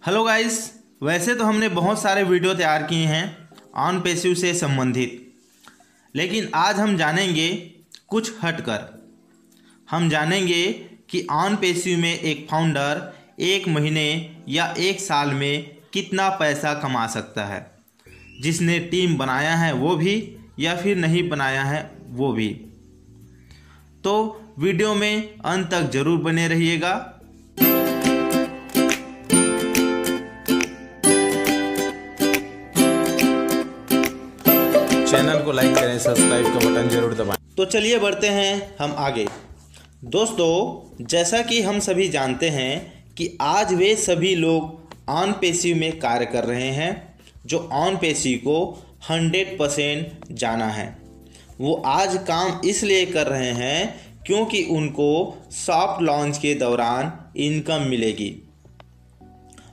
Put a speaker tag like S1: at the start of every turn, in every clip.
S1: Hello guys, वैसे तो हमने बहुत सारे वीडियो तैयार किए हैं ऑन पैसिव से संबंधित, लेकिन आज हम जानेंगे कुछ हटकर। हम जानेंगे कि ऑन पैसिव में एक फाउंडर एक महीने या एक साल में कितना पैसा कमा सकता है, जिसने टीम बनाया है वो भी या फिर नहीं बनाया है वो भी। तो वीडियो में अंत तक ज़रूर बने रहिएगा।
S2: चैनल को लाइक करें, सब्सक्राइब का बटन जरूर दबाएं।
S1: तो चलिए बढ़ते हैं हम आगे। दोस्तों, जैसा कि हम सभी जानते हैं कि आज वे सभी लोग ऑन पैसिव में कार्य कर रहे हैं जो ऑन पैसिव को 100% जाना है। वो आज काम इसलिए कर रहे हैं क्योंकि उनको सॉफ्ट लॉन्च के दौरान इनकम मिलेगी,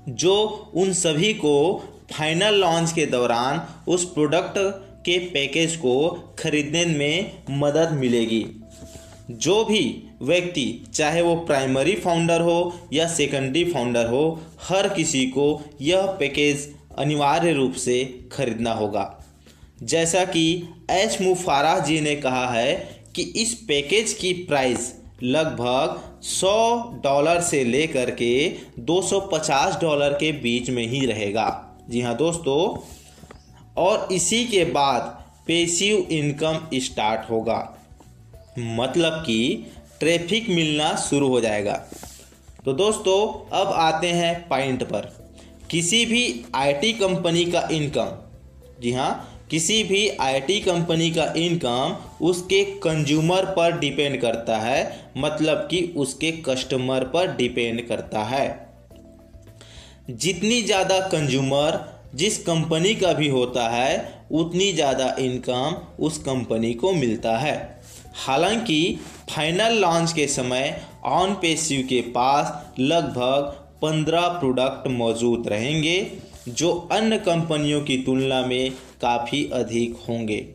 S1: जो उन सभी को फाइनल लॉन्च के दौरान उस प्रोडक्ट के पैकेज को खरीदने में मदद मिलेगी। जो भी व्यक्ति, चाहे वो प्राइमरी फाउंडर हो या सेकेंडरी फाउंडर हो, हर किसी को यह पैकेज अनिवार्य रूप से खरीदना होगा। जैसा कि एच मुफाराह जी ने कहा है कि इस पैकेज की प्राइस लगभग $100 से लेकर के $250 के बीच में ही रहेगा। जी हाँ दोस्तों, और इसी के बाद पैसिव इनकम स्टार्ट होगा, मतलब कि ट्रैफिक मिलना शुरू हो जाएगा। तो दोस्तों, अब आते हैं पॉइंट पर। किसी भी आईटी कंपनी का इनकम, जी हाँ, किसी भी आईटी कंपनी का इनकम उसके कंज्यूमर पर डिपेंड करता है, मतलब कि उसके कस्टमर पर डिपेंड करता है। जितनी ज़्यादा कंज्यूमर जिस कंपनी का भी होता है, उतनी ज़्यादा इनकम उस कंपनी को मिलता है। हालांकि फाइनल लॉन्च के समय ऑन पैसिव के पास लगभग 15 प्रोडक्ट मौजूद रहेंगे, जो अन्य कंपनियों की तुलना में काफ़ी अधिक होंगे।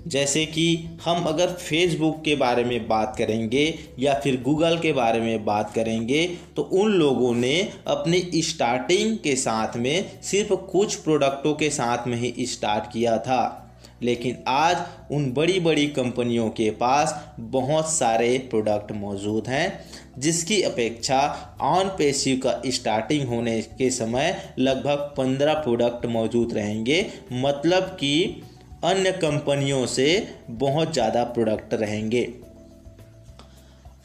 S1: जैसे कि हम अगर फेसबुक के बारे में बात करेंगे या फिर गूगल के बारे में बात करेंगे, तो उन लोगों ने अपनी स्टार्टिंग के साथ में सिर्फ कुछ प्रोडक्टों के साथ में ही स्टार्ट किया था, लेकिन आज उन बड़ी बड़ी कंपनियों के पास बहुत सारे प्रोडक्ट मौजूद हैं, जिसकी अपेक्षा ऑन पैसिव का स्टार्टिंग होने के समय लगभग 15 प्रोडक्ट मौजूद रहेंगे, मतलब कि अन्य कंपनियों से बहुत ज़्यादा प्रोडक्ट रहेंगे।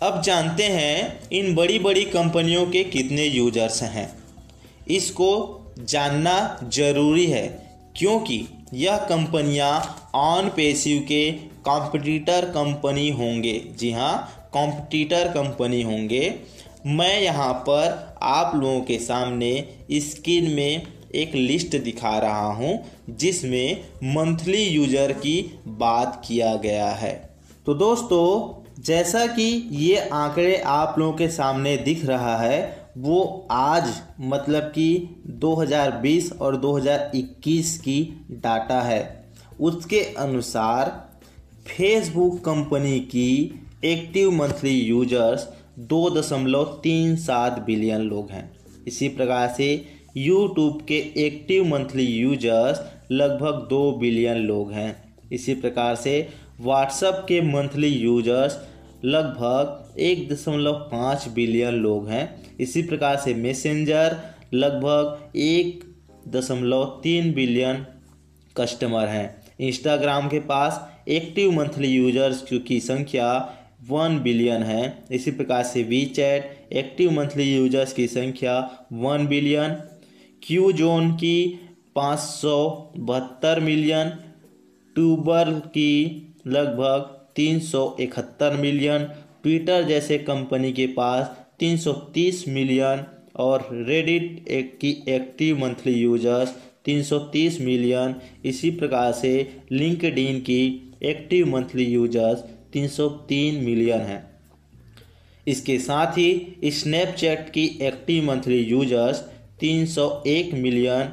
S1: अब जानते हैं इन बड़ी बड़ी कंपनियों के कितने यूजर्स हैं। इसको जानना ज़रूरी है क्योंकि यह कंपनियां ऑन पैसिव के कॉम्पिटिटर कंपनी होंगे। जी हाँ, कॉम्पिटिटर कंपनी होंगे। मैं यहाँ पर आप लोगों के सामने स्क्रीन में एक लिस्ट दिखा रहा हूँ, जिसमें मंथली यूजर की बात किया गया है। तो दोस्तों, जैसा कि ये आंकड़े आप लोगों के सामने दिख रहा है, वो आज मतलब कि 2020 और 2021 की डाटा है। उसके अनुसार फेसबुक कंपनी की एक्टिव मंथली यूजर्स 2.37 बिलियन लोग हैं। इसी प्रकार से यूट्यूब के एक्टिव मंथली यूजर्स लगभग 2 बिलियन लोग हैं। इसी प्रकार से व्हाट्सएप के मंथली यूजर्स लगभग 1.5 बिलियन लोग हैं। इसी प्रकार से मैसेंजर लगभग 1.3 बिलियन कस्टमर हैं। इंस्टाग्राम के पास एक्टिव मंथली यूजर्स की संख्या 1 बिलियन है। इसी प्रकार से वीचैट एक्टिव मंथली यूजर्स की संख्या 1 बिलियन, क्यू जोन की 572 मिलियन, ट्यूबर की लगभग 371 मिलियन, ट्विटर जैसे कंपनी के पास 330 मिलियन और रेडिट की एक्टिव मंथली यूजर्स 330 मिलियन। इसी प्रकार से लिंक्डइन की एक्टिव मंथली यूजर्स 303 मिलियन हैं। इसके साथ ही स्नैपचैट की active monthly users 301 million,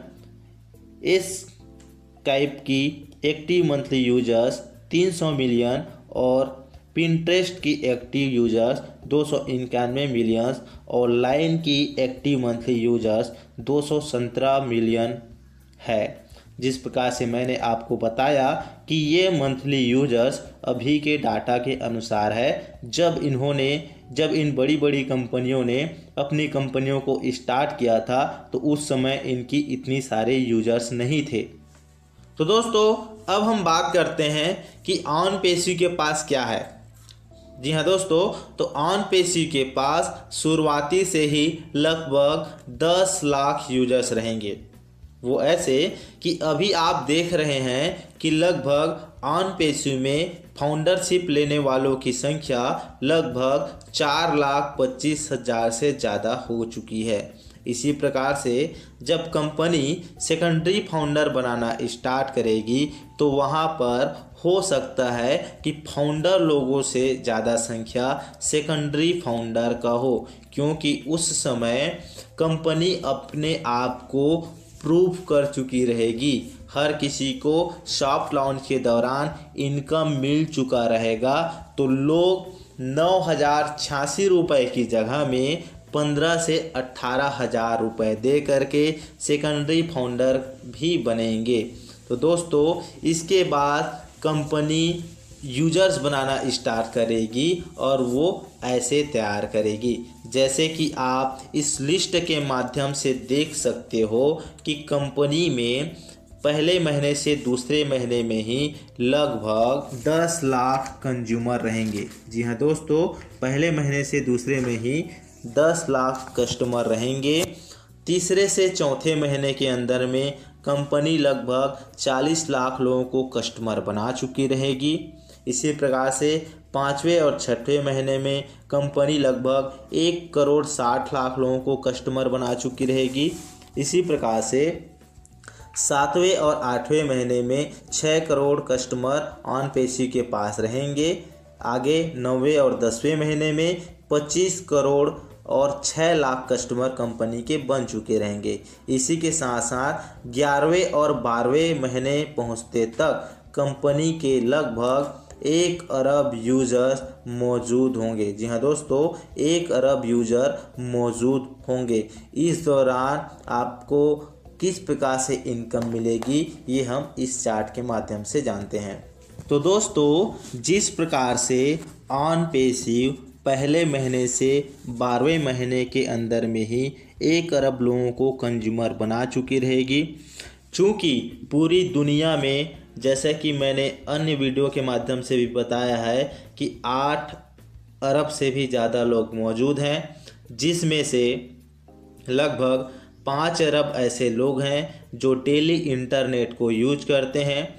S1: Skype की एक्टिव मंथली यूजर्स 300 मिलियन और पिंटरेस्ट की एक्टिव यूजर्स 291 मिलियन और लाइन की एक्टिव मंथली यूजर्स 217 मिलियन है। जिस प्रकार से मैंने आपको बताया कि ये मंथली यूजर्स अभी के डाटा के अनुसार है। जब इन बड़ी बड़ी कंपनियों ने अपनी कंपनियों को स्टार्ट किया था तो उस समय इनकी इतनी सारे यूजर्स नहीं थे। तो दोस्तों अब हम बात करते हैं कि ऑनपेसी के पास क्या है। जी हाँ दोस्तों, तो ऑनपेसी के पास शुरुआती से ही लगभग 10 लाख यूजर्स रहेंगे। वो ऐसे कि अभी आप देख रहे हैं कि लगभग ऑनपेसी में फाउंडरशिप लेने वालों की संख्या लगभग 4,25,000 से ज़्यादा हो चुकी है। इसी प्रकार से जब कंपनी सेकेंडरी फाउंडर बनाना स्टार्ट करेगी तो वहाँ पर हो सकता है कि फाउंडर लोगों से ज़्यादा संख्या सेकेंडरी फाउंडर का हो, क्योंकि उस समय कंपनी अपने आप को प्रूव कर चुकी रहेगी। हर किसी को सॉफ्ट लॉन्च के दौरान इनकम मिल चुका रहेगा, तो लोग 9,086 रुपये की जगह में 15 से 18,000 रुपये दे करके सेकेंडरी फाउंडर भी बनेंगे। तो दोस्तों इसके बाद कंपनी यूजर्स बनाना स्टार्ट करेगी और वो ऐसे तैयार करेगी, जैसे कि आप इस लिस्ट के माध्यम से देख सकते हो कि कंपनी में पहले महीने से दूसरे महीने में ही लगभग 10 लाख कंज्यूमर रहेंगे। जी हाँ दोस्तों, पहले महीने से दूसरे में ही 10 लाख कस्टमर रहेंगे। तीसरे से चौथे महीने के अंदर में कंपनी लगभग 40 लाख लोगों को कस्टमर बना चुकी रहेगी। इसी प्रकार से पाँचवें और छठवें महीने में कंपनी लगभग 1,60,00,000 लोगों को कस्टमर बना चुकी रहेगी। इसी प्रकार से सातवें और आठवें महीने में 6 करोड़ कस्टमर ऑनपेसी के पास रहेंगे। आगे 9वें और 10वें महीने में 25 करोड़ और 6 लाख कस्टमर कंपनी के बन चुके रहेंगे। इसी के साथ साथ 11वें और 12वें महीने पहुंचते तक कंपनी के लगभग 1 अरब यूज़र्स मौजूद होंगे। जी हाँ दोस्तों, 1 अरब यूज़र मौजूद होंगे। इस दौरान आपको किस प्रकार से इनकम मिलेगी ये हम इस चार्ट के माध्यम से जानते हैं। तो दोस्तों जिस प्रकार से ऑनपेसी पहले महीने से 12वें महीने के अंदर में ही 1 अरब लोगों को कंज्यूमर बना चुकी रहेगी। चूँकि पूरी दुनिया में, जैसा कि मैंने अन्य वीडियो के माध्यम से भी बताया है कि 8 अरब से भी ज़्यादा लोग मौजूद हैं, जिसमें से लगभग 5 अरब ऐसे लोग हैं जो डेली इंटरनेट को यूज करते हैं।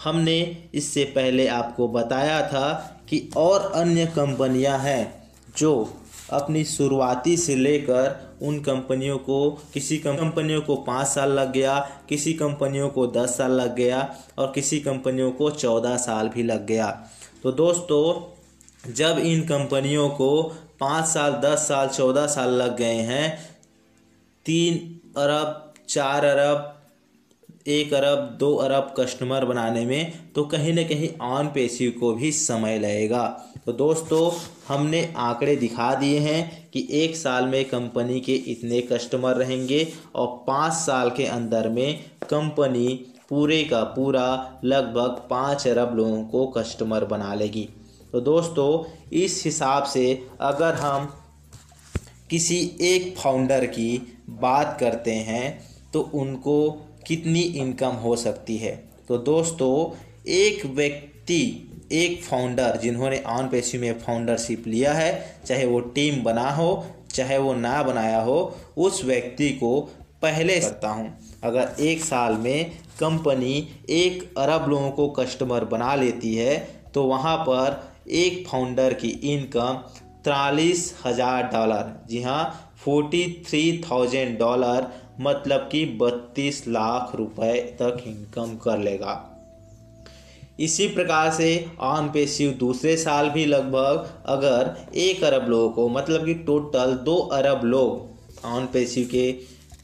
S1: हमने इससे पहले आपको बताया था कि और अन्य कंपनियां हैं जो अपनी शुरुआती से लेकर उन कंपनियों को, किसी कंपनियों को 5 साल लग गया, किसी कंपनियों को 10 साल लग गया और किसी कंपनियों को 14 साल भी लग गया। तो दोस्तों जब इन कंपनियों को 5 साल, 10 साल, 14 साल लग गए हैं 3 अरब, 4 अरब, 1 अरब, 2 अरब कस्टमर बनाने में, तो कहीं ना कहीं ऑनपेसी को भी समय लगेगा। तो दोस्तों हमने आंकड़े दिखा दिए हैं कि 1 साल में कंपनी के इतने कस्टमर रहेंगे और 5 साल के अंदर में कंपनी पूरे का पूरा लगभग 5 अरब लोगों को कस्टमर बना लेगी। तो दोस्तों इस हिसाब से अगर हम किसी एक फाउंडर की बात करते हैं तो उनको कितनी इनकम हो सकती है। तो दोस्तों एक व्यक्ति, एक फाउंडर जिन्होंने ऑनपेसी में फाउंडरशिप लिया है, चाहे वो टीम बना हो चाहे वो ना बनाया हो, उस व्यक्ति को पहले करता हूँ अगर 1 साल में कंपनी 1 अरब लोगों को कस्टमर बना लेती है तो वहाँ पर एक फाउंडर की इनकम $43,000, जी हाँ $43,000, मतलब कि 32 लाख रुपए तक इनकम कर लेगा। इसी प्रकार से ऑनपेसी दूसरे साल भी लगभग अगर 1 अरब लोगों को, मतलब कि टोटल 2 अरब लोग ऑनपेसी के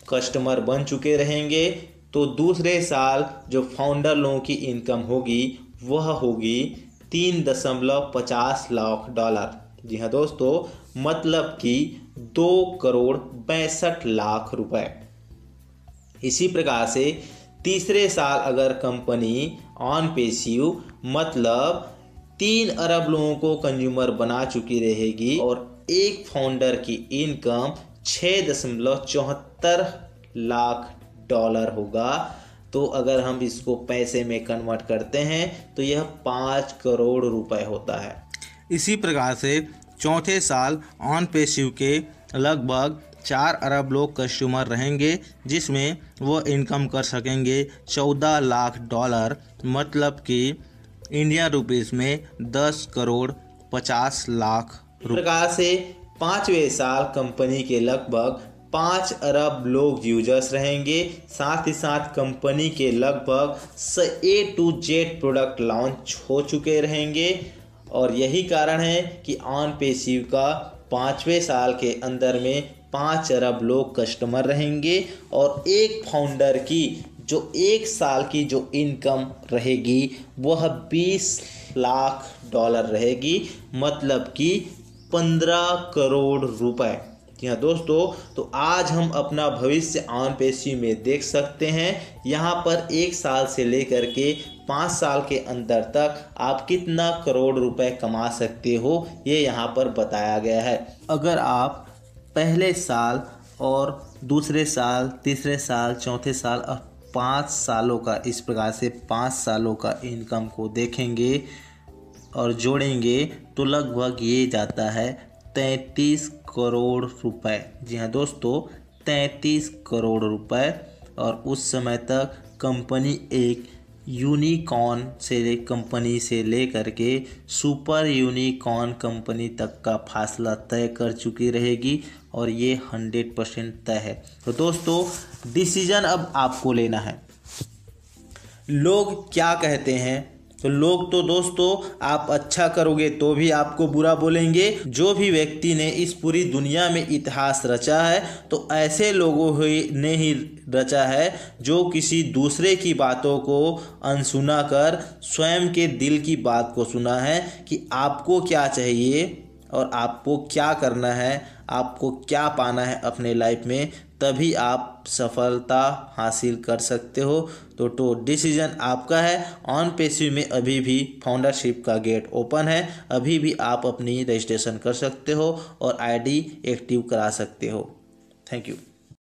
S1: कस्टमर बन चुके रहेंगे, तो दूसरे साल जो फाउंडर लोगों की इनकम होगी वह होगी 3.50 लाख डॉलर। जी हाँ दोस्तों, मतलब कि 2,62,62,00,000 रुपए। इसी प्रकार से तीसरे साल अगर कंपनी ऑन पेसिव मतलब 3 अरब लोगों को कंज्यूमर बना चुकी रहेगी और एक फाउंडर की इनकम 6.74 लाख डॉलर होगा, तो अगर हम इसको पैसे में कन्वर्ट करते हैं तो यह 5 करोड़ रुपए होता है।
S2: इसी प्रकार से चौथे साल ऑन पेसिव के लगभग 4 अरब लोग कस्टमर रहेंगे, जिसमें वो इनकम कर सकेंगे 14 लाख डॉलर, मतलब कि इंडियन रुपीस में 10,50,00,000
S1: इस प्रकार से पाँचवें साल कंपनी के लगभग 5 अरब लोग यूजर्स रहेंगे। साथ ही साथ कंपनी के लगभग A to Z product launch हो चुके रहेंगे और यही कारण है कि ऑन पेसिव का 5वें साल के अंदर में 5 अरब लोग कस्टमर रहेंगे और एक फाउंडर की जो एक साल की जो इनकम रहेगी वह 20 लाख डॉलर रहेगी, मतलब कि 15 करोड़ रुपए। जी हाँ दोस्तों, तो आज हम अपना भविष्य ऑन पेसिव में देख सकते हैं। यहाँ पर एक साल से लेकर के 5 साल के अंदर तक आप कितना करोड़ रुपए कमा सकते हो, ये यहाँ पर बताया गया है। अगर आप पहले साल और दूसरे साल, तीसरे साल, चौथे साल और 5 सालों का इस प्रकार से 5 सालों का इनकम को देखेंगे और जोड़ेंगे तो लगभग ये जाता है 33 करोड़ रुपए। जी हाँ दोस्तों, 33 करोड़ रुपए। और उस समय तक कंपनी एक यूनिकॉर्न कंपनी से लेकर के सुपर यूनिकॉर्न कंपनी तक का फासला तय कर चुकी रहेगी और ये 100% तय है। तो दोस्तों, डिसीजन अब आपको लेना है। लोग क्या कहते हैं, तो लोग तो दोस्तों आप अच्छा करोगे तो भी आपको बुरा बोलेंगे। जो भी व्यक्ति ने इस पूरी दुनिया में इतिहास रचा है तो ऐसे लोगों ने ही रचा है जो किसी दूसरे की बातों को अनसुना कर स्वयं के दिल की बात को सुना है कि आपको क्या चाहिए और आपको क्या करना है, आपको क्या पाना है अपने लाइफ में, तभी आप सफलता हासिल कर सकते हो। तो डिसीजन आपका है। ऑन पेसिव में अभी भी फाउंडरशिप का गेट ओपन है, अभी भी आप अपनी रजिस्ट्रेशन कर सकते हो और आईडी एक्टिव करा सकते हो। Thank you.